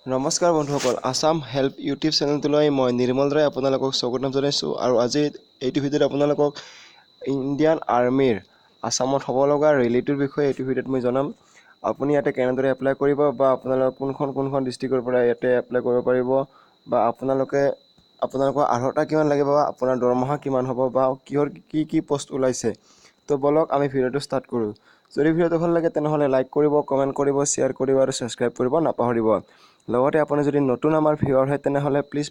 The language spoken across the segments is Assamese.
নমস্কাৰ বন্ধুসকল, আসাম হেল্প ইউটিউব চেনেলটোলৈ মই নিৰ্মল ৰায় আপোনালোকক স্বাগতম জনাইছোঁ। আৰু আজি এইটো ভিডিঅ'ত আপোনালোকক ইণ্ডিয়ান আৰ্মিৰ আসামত হ'ব লগা ৰেলীটোৰ বিষয়ে এইটো ভিডিঅ'ত মই জনাম। আপুনি ইয়াতে কেনেদৰে এপ্লাই কৰিব বা আপোনালোক কোনখন ডিষ্ট্ৰিক্টৰ পৰা ইয়াতে এপ্লাই কৰিব পাৰিব, বা আপোনালোকৰ আৰ্হতা কিমান লাগিব, বা আপোনাৰ দৰমহা কিমান হ'ব, বা কি পোষ্ট ওলাইছে। তো বলক আমি ভিডিঅ'টো ষ্টাৰ্ট কৰোঁ। যদি ভিডিঅ'টো ভাল লাগে তেনেহ'লে লাইক কৰিব, কমেণ্ট কৰিব, শ্বেয়াৰ কৰিব আৰু ছাবস্ক্ৰাইব কৰিব নাপাহৰিব। লগতে আপুনি যদি নতুন আমাৰ ভিউৱাৰ হয় তেনেহ'লে প্লিজ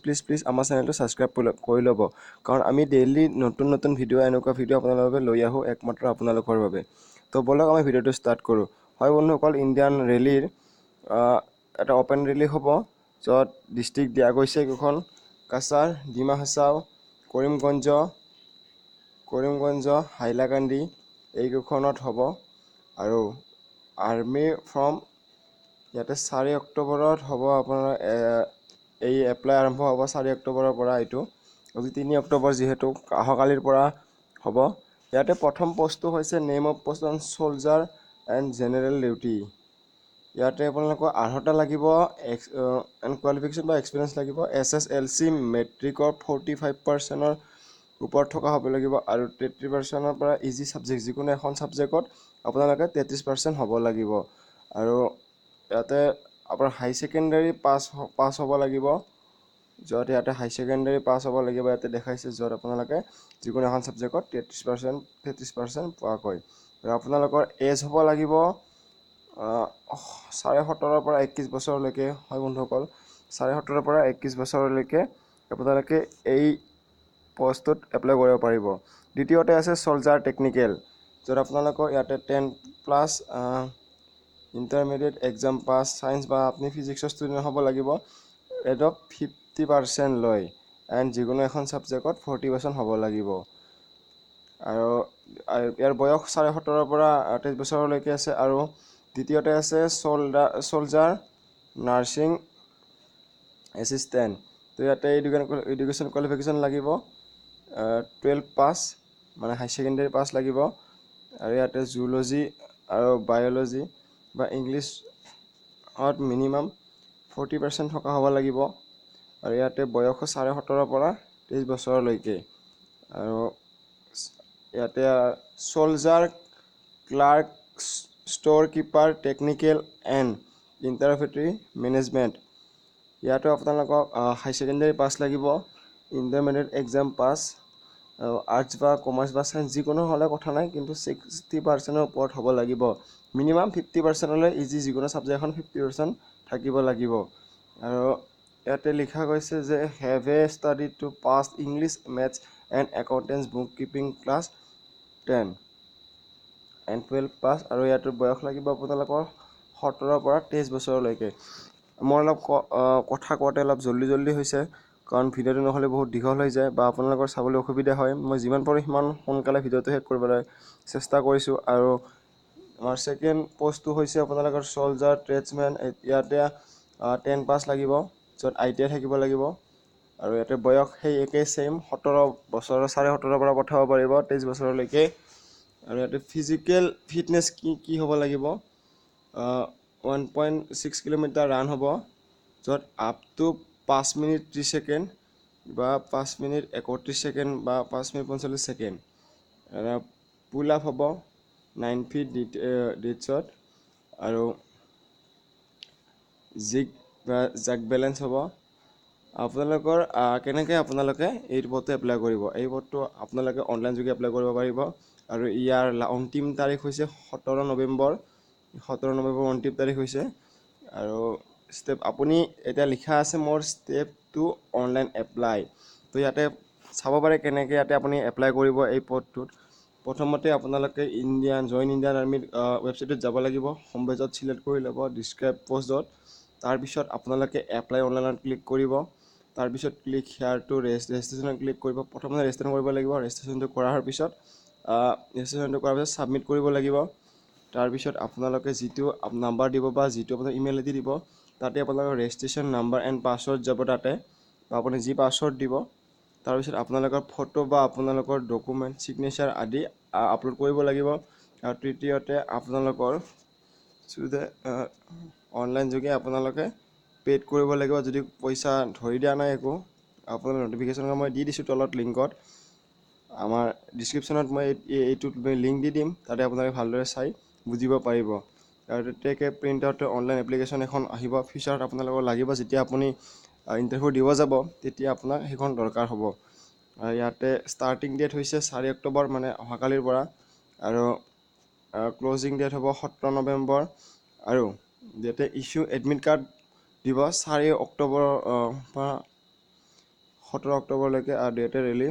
আমাৰ চেনেলটো ছাবস্ক্ৰাইব কৰি ল'ব, কাৰণ আমি ডেইলি নতুন ভিডিঅ' এনেকুৱা ভিডিঅ' আপোনালোকৰ বাবে লৈ আহোঁ, একমাত্ৰ আপোনালোকৰ বাবে। তো বলক আমি ভিডিঅ'টো ষ্টাৰ্ট কৰোঁ। হয় বন্ধুসকল, ইণ্ডিয়ান ৰেলীৰ এটা অ'পেন ৰেলী হ'ব, য'ত ডিষ্ট্ৰিক্ট দিয়া গৈছে কেইখন: কাছাৰ, ডিমা হাছাও, কৰিমগঞ্জ, হাইলাকান্দি এইকেইখনত হ'ব। আৰু আৰ্মি ফ্ৰম ইয়াতে 4 অক্টোবৰত হ'ব। আপোনাৰ এই এপ্লাই আৰম্ভ হ'ব 4 অক্টোবৰৰ পৰা। এইটো আজি 3 অক্টোবৰ, যিহেতু অহাকালিৰ পৰা হ'ব। ইয়াতে প্ৰথম পোষ্টটো হৈছে name of post on ছ'লজাৰ and general duty. ইয়াতে আপোনালোকৰ আৰ্হতা লাগিব, এণ্ড কোৱালিফিকেশ্যন বা এক্সপিৰিয়েঞ্চ লাগিব। SSLC মেট্ৰিকৰ 45%ৰ ওপৰত থকা হ'ব লাগিব, আৰু 33%ৰ পৰা ইজি ছাবজেক্ট, যিকোনো এখন ছাবজেক্টত আপোনালোকে 33% হ'ব লাগিব। আৰু ইয়াতে আপোনাৰ হাই ছেকেণ্ডাৰী পাছ হ'ব লাগিব, য'ত ইয়াতে হাই ছেকেণ্ডাৰী পাছ হ'ব লাগিব। ইয়াতে দেখাইছে য'ত আপোনালোকে যিকোনো এখন ছাবজেক্টত 33% পোৱাকৈ। আৰু আপোনালোকৰ এজ হ'ব লাগিব 17.5 পৰা 21 বছৰলৈকে। হয় বন্ধুসকল, 17.5 পৰা 21 বছৰলৈকে আপোনালোকে এই পষ্টটোত এপ্লাই কৰিব পাৰিব। দ্বিতীয়তে আছে ছ'লজাৰ টেকনিকেল, য'ত আপোনালোকৰ ইয়াতে 10+ ইণ্টাৰমিডিয়েট এক্সাম পাছ, ছায়েন্স বা আপুনি ফিজিক্সৰ ষ্টুডেণ্ট হ'ব লাগিব। এডত 50% লয়, এণ্ড যিকোনো এখন ছাবজেক্টত 40% হ'ব লাগিব। আৰু ইয়াৰ বয়স 17.5 পৰা 23 বছৰলৈকে আছে। আৰু দ্বিতীয়তে আছে ছ'লজাৰ নাৰ্ছিং এছিষ্টেণ্ট। তো ইয়াতে এডুকেশ্যন কোৱালিফিকেশ্যন লাগিব 12 পাছ, মানে হাই ছেকেণ্ডেৰী পাছ লাগিব। আৰু ইয়াতে জুলজি আৰু বায়'লজি বা ইংলিছত মিনিমাম 40% থকা হ'ব লাগিব। আৰু ইয়াতে বয়স 17.5 পৰা 23 বছৰলৈকে। আৰু ইয়াতে soldier clerk, store keeper, technical and ইণ্টাৰপ্ৰেটাৰী মেনেজমেণ্ট। ইয়াতো আপোনালোকক হাই ছেকেণ্ডেৰী পাছ লাগিব, ইণ্টাৰমিডিয়েট এক্সাম পাছ, আৰ্টছ বা কমাৰ্চ বা ছায়েন্স যিকোনো হ'লে কথা নাই, কিন্তু 60%ৰ ওপৰত হ'ব লাগিব। মিনিমাম 50%লৈ ইজি যিকোনো ছাবজেক্ট এখন 50% থাকিব লাগিব। আৰু ইয়াতে লিখা গৈছে যে have a study to pass English, maths and accountancy book keeping class 10 and 12 pass. আৰু ইয়াতো বয়স লাগিব আপোনালোকৰ 17 পৰা 23 বছৰলৈকে। মই অলপ কথা কওঁতে অলপ জল্দি হৈছে, কাৰণ ভিডিঅ'টো নহ'লে বহুত দীঘল হৈ যায় বা আপোনালোকৰ চাবলৈ অসুবিধা হয়। মই যিমান পাৰোঁ সিমান সোনকালে ভিডিঅ'টো শেষ কৰিবলৈ চেষ্টা কৰিছোঁ। আৰু আমাৰ ছেকেণ্ড পোষ্টটো হৈছে আপোনালোকৰ ছ'লজাৰ ট্ৰেডছমেন। ইয়াতে 10 পাছ লাগিব, য'ত ITI থাকিব লাগিব। আৰু ইয়াতে বয়স সেই একেই ছেইম, 17 বছৰৰ 17.5 পৰা পঠাব পাৰিব 23 বছৰলৈকে। আৰু ইয়াতে ফিজিকেল ফিটনেছ কি হ'ব লাগিব, 1.6 কিলোমিটাৰ ৰাণ হ'ব, য'ত আপ টু 5 মিনিট 30 ছেকেণ্ড বা 5 মিনিট 31 ছেকেণ্ড বা 5 মিনিট 45 ছেকেণ্ড। পুল আপ হ'ব 9 ফিট ডিটছত। আৰু জাগ বেলেঞ্চ হ'ব। আপোনালোকৰ কেনেকৈ আপোনালোকে এই পদটো এপ্লাই কৰিব, এই পদটো আপোনালোকে অনলাইন যোগে এপ্লাই কৰিব পাৰিব। আৰু ইয়াৰ অন্তিম তাৰিখ হৈছে 17 নৱেম্বৰ অন্তিম তাৰিখ হৈছে। আৰু আপুনি এতিয়া লিখা আছে মোৰ ষ্টেপ 2 অনলাইন এপ্লাই। তো ইয়াতে চাব পাৰে কেনেকৈ ইয়াতে আপুনি এপ্লাই কৰিব এই পদটোত। প্ৰথমতে আপোনালোকে জইন ইণ্ডিয়ান আৰ্মিৰ ৱেবছাইটত যাব লাগিব। হোম পেজত ছিলেক্ট কৰি ল'ব ডিছক্ৰাইব পষ্টত। তাৰপিছত আপোনালোকে এপ্লাই অনলাইনত ক্লিক কৰিব। তাৰপিছত ক্লিক হেয়াৰ টু ৰেজিষ্ট্ৰেশ্যনত ক্লিক কৰিব। প্ৰথমতে ৰেজিষ্ট্ৰেশ্যন কৰিব লাগিব। ৰেজিষ্ট্ৰেশ্যনটো কৰাৰ পিছত ছাবমিট কৰিব লাগিব। তাৰপিছত আপোনালোকে যিটো নাম্বাৰ দিব বা যিটো আপোনাৰ ইমেইল ID দিব, তাতে আপোনালোকৰ ৰেজিষ্ট্ৰেশ্যন নাম্বাৰ এণ্ড পাছৱৰ্ড যাব তাতে, বা আপুনি যি পাছৱৰ্ড দিব। তাৰপিছত আপোনালোকৰ ফটো বা আপোনালোকৰ ডকুমেণ্ট ছিগনেচাৰ আদি আপলোড কৰিব লাগিব। আৰু তৃতীয়তে আপোনালোকৰ অনলাইন যোগে আপোনালোকে পে'ড কৰিব লাগিব। যদি পইচা ধৰি দিয়া নাই একো, আপোনাৰ ন'টিফিকেশ্যন মই দি দিছোঁ তলত লিংকত, আমাৰ ডিছক্ৰিপশ্যনত মই এইটোত লিংক দি দিম, তাতে আপোনালোকে ভালদৰে চাই বুজিব পাৰিব। আৰু তেতিয়াকৈ প্ৰিণ্ট আউট অনলাইন এপ্লিকেশ্যন এখন আহিব, ফিউচাৰত আপোনালোকক লাগিব। যেতিয়া আপুনি ইণ্টাৰভিউ দিব যাব, তেতিয়া আপোনাক সেইখন দৰকাৰ হ'ব। আৰু ইয়াতে ষ্টাৰ্টিং ডেট হৈছে 4 অক্টোবৰ, মানে অহাকালিৰ পৰা, আৰু ক্লজিং ডেট হ'ব 17 নৱেম্বৰ। আৰু ইয়াতে ইছ্যু এডমিট কাৰ্ড দিব 4 অক্টোবৰৰ পৰা 17 অক্টোবৰলৈকে। আৰু ইয়াতে ৰেলী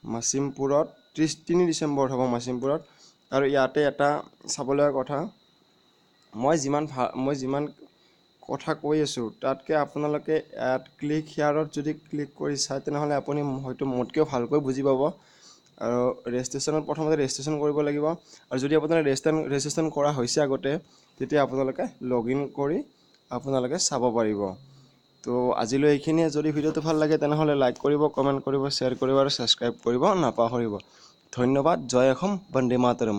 মাছিমপুৰত 3 ডিচেম্বৰত হ'ব মাছিমপুৰত। আৰু ইয়াতে এটা চাবলগীয়া কথা, মই যিমান কথা কৈ আছোঁ তাতকৈ আপোনালোকে ইয়াত ক্লিক হিয়াৰত যদি ক্লিক কৰি চায়, তেনেহ'লে আপুনি হয়তো মোতকৈও ভালকৈ বুজি পাব। আৰু ৰেজিষ্ট্ৰেশ্যনত প্ৰথমতে ৰেজিষ্ট্ৰেশ্যন কৰিব লাগিব। আৰু যদি আপোনাৰ ৰেজিষ্ট্ৰেশ্যন কৰা হৈছে আগতে, তেতিয়া আপোনালোকে লগ ইন কৰি আপোনালোকে চাব পাৰিব। তো আজিলৈ এইখিনিয়ে। যদি ভিডিঅ'টো ভাল লাগে তেনেহ'লে লাইক কৰিব, কমেণ্ট কৰিব, শ্বেয়াৰ কৰিব আৰু ছাবস্ক্ৰাইব কৰিব নাপাহৰিব। ধন্যবাদ। জয় অসম, বন্দে মাতৰম।